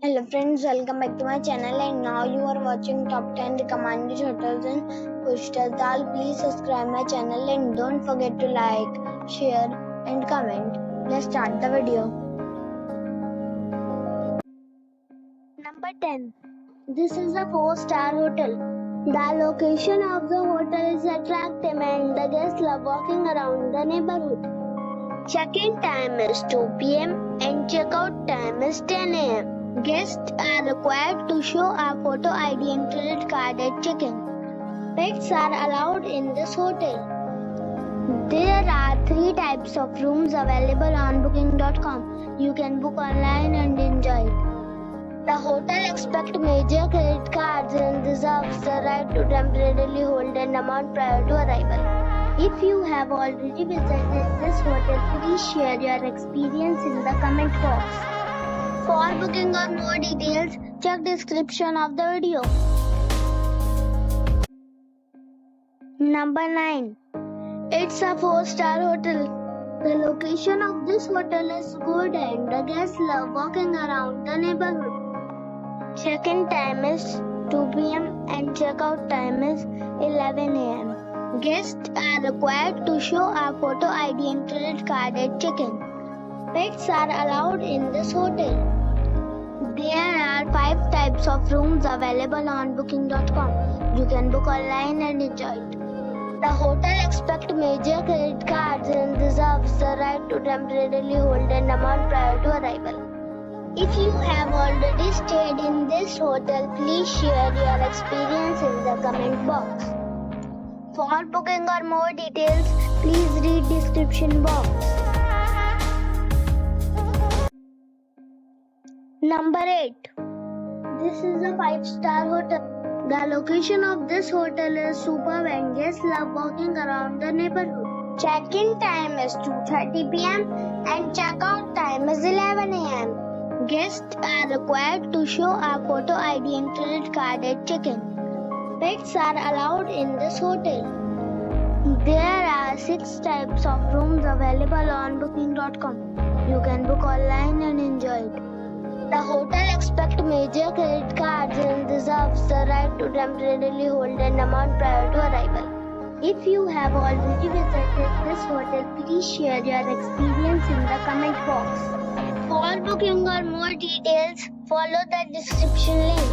Hello friends, welcome back to my channel and now you are watching top 10 recommended hotels in Pustertal. Please subscribe my channel and don't forget to like, share and comment. Let's start the video. Number 10. This is a 4-star hotel. The location of the hotel is attractive and the guests love walking around the neighborhood. Check-in time is 2 p.m. and check-out time is 10 a.m. Guests are required to show a photo ID and credit card at check-in. Pets are allowed in this hotel. There are 3 types of rooms available on booking.com. You can book online and enjoy it. The hotel expects major credit cards and reserves the right to temporarily hold an amount prior to arrival. If you have already visited this hotel, please share your experience in the comment box. For booking or more details, check description of the video. Number 9. It's a 4-star hotel. The location of this hotel is good and the guests love walking around the neighborhood. Check-in time is 2 p.m. and check-out time is 11 a.m. Guests are required to show a photo ID and credit card at check-in. Pets are allowed in this hotel. There are 5 types of rooms available on booking.com. You can book online and enjoy it. The hotel expects major credit cards and reserves the right to temporarily hold an amount prior to arrival. If you have already stayed in this hotel, please share your experience in the comment box. For booking or more details, please read description box. Number 8. This is a 5-star hotel. The location of this hotel is superb and guests love walking around the neighborhood. Check-in time is 2:30 p.m. and check-out time is 11 a.m. Guests are required to show a photo ID and credit card at check-in. Pets are allowed in this hotel. There are 6 types of rooms available on booking.com. You can book online and enjoy it. The hotel expects major credit cards and reserves the right to temporarily hold an amount prior to arrival. If you have already visited this hotel, please share your experience in the comment box. For booking or more details, follow the description link.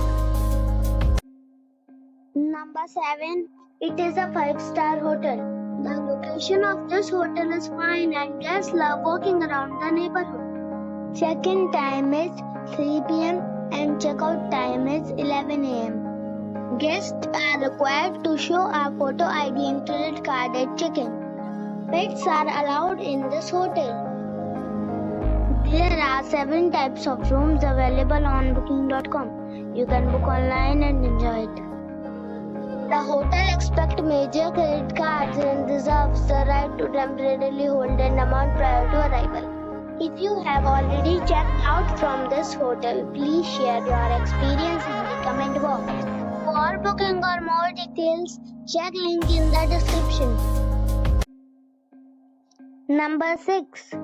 Number 7. It is a 5-star hotel. The location of this hotel is fine and guests love walking around the neighborhood. Check-in time is 3 p.m. and check-out time is 11 a.m. Guests are required to show a photo ID and credit card at check-in. Pets are allowed in this hotel. There are 7 types of rooms available on booking.com. You can book online and enjoy it. The hotel expects major credit cards and reserves the right to temporarily hold an amount prior to arrival. If you have already checked out from this hotel, please share your experience in the comment box. For booking or more details, check link in the description. Number 6.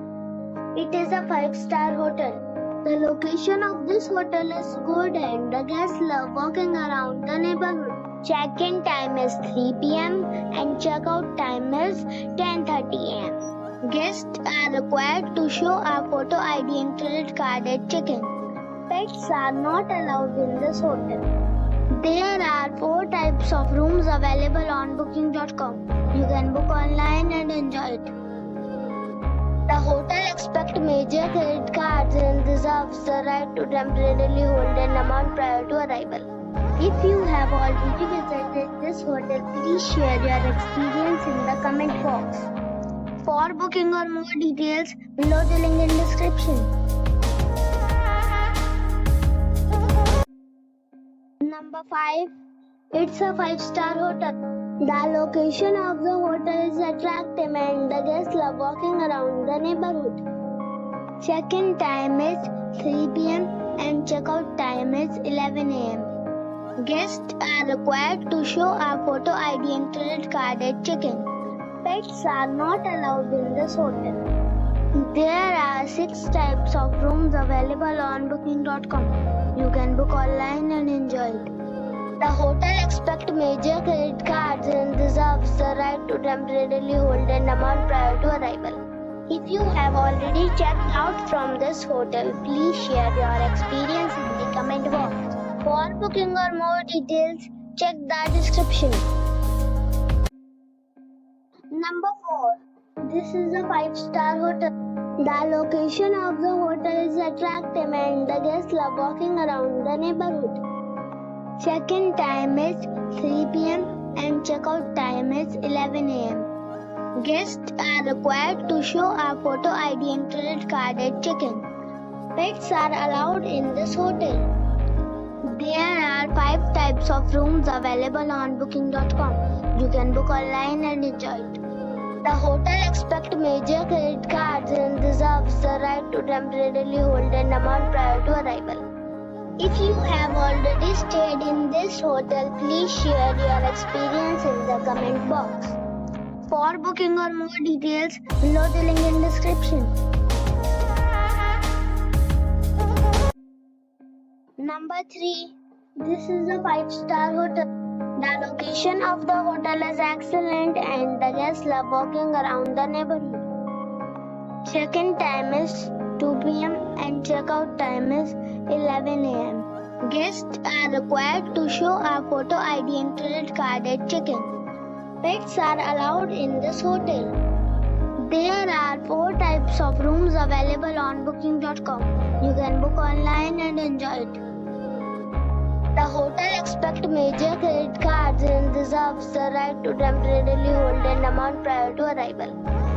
It is a 5-star hotel. The location of this hotel is good and the guests love walking around the neighborhood. Check-in time is 3 p.m. and check-out time is 10:30 a.m. Guests are required to show a photo ID and credit card at check-in. Pets are not allowed in this hotel. There are 4 types of rooms available on booking.com. You can book online and enjoy it. The hotel expects major credit cards and reserves the right to temporarily hold an amount prior to arrival. If you have already visited this hotel, please share your experience in the comment box. For booking or more details, below the link in description. Number 5. It's a 5-star hotel. The location of the hotel is attractive and the guests love walking around the neighborhood. Check-in time is 3 p.m. and check-out time is 11 a.m. Guests are required to show a photo ID and credit card at check-in. Pets are not allowed in this hotel. There are 6 types of rooms available on booking.com. You can book online and enjoy it. The hotel accepts major credit cards and reserves the right to temporarily hold an amount prior to arrival. If you have already checked out from this hotel, please share your experience in the comment box. For booking or more details, check the description. Number 4. This is a 5-star hotel. The location of the hotel is attractive and the guests love walking around the neighborhood. Check-in time is 3 p.m. and check-out time is 11 a.m. Guests are required to show a photo ID and credit card at check-in. Pets are allowed in this hotel. There are 5 types of rooms available on booking.com. You can book online and enjoy it. The hotel accepts major credit cards and reserves the right to temporarily hold an amount prior to arrival. If you have already stayed in this hotel, please share your experience in the comment box. For booking or more details, below the link in description. Number 3. This is a 5-star hotel. The location of the hotel is excellent and the guests love walking around the neighborhood. Check-in time is 2 p.m. and check-out time is 11 a.m. Guests are required to show a photo ID and credit card at check-in. Pets are allowed in this hotel. There are 4 types of rooms available on booking.com. You can book online and enjoy it. The hotel accepts major credit cards and reserves the right to temporarily hold an amount prior to arrival.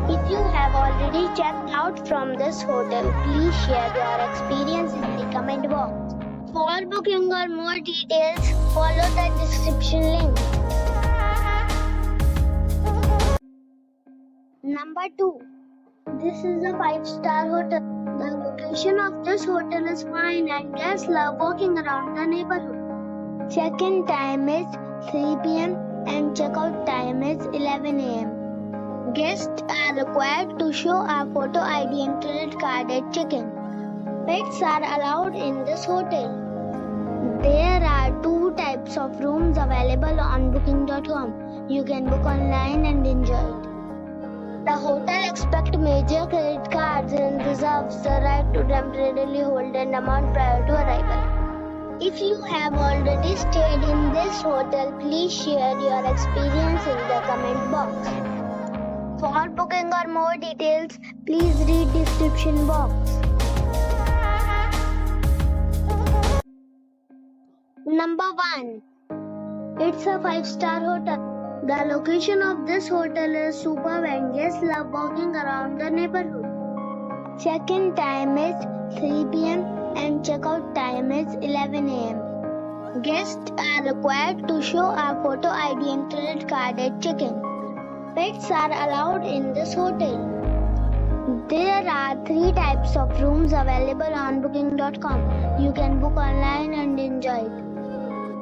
If you have already checked out from this hotel, please share your experience in the comment box. For booking or more details, follow the description link. Number 2. This is a 5-star hotel. The location of this hotel is fine and guests love walking around the neighborhood. Check-in time is 3 p.m. and check-out time is 11 a.m. Guests are required to show a photo ID and credit card at check-in. Pets are allowed in this hotel. There are 2 types of rooms available on booking.com. You can book online and enjoy it. The hotel accepts major credit cards and reserves the right to temporarily hold an amount prior to arrival. If you have already stayed in this hotel, please share your experience in the comment box. For booking or more details, please read description box. Number 1. It's a 5-star hotel. The location of this hotel is superb and guests love walking around the neighborhood. Check-in time is 3 p.m. and check-out time is 11 a.m. Guests are required to show a photo ID and credit card at check-in. Pets are allowed in this hotel. There are 3 types of rooms available on booking.com. You can book online and enjoy it.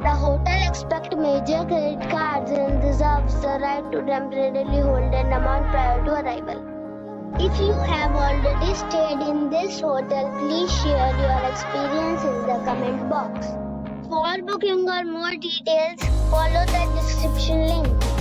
The hotel accepts major credit cards and reserves the right to temporarily hold an amount prior to arrival. If you have already stayed in this hotel, please share your experience in the comment box. For booking or more details, follow the description link.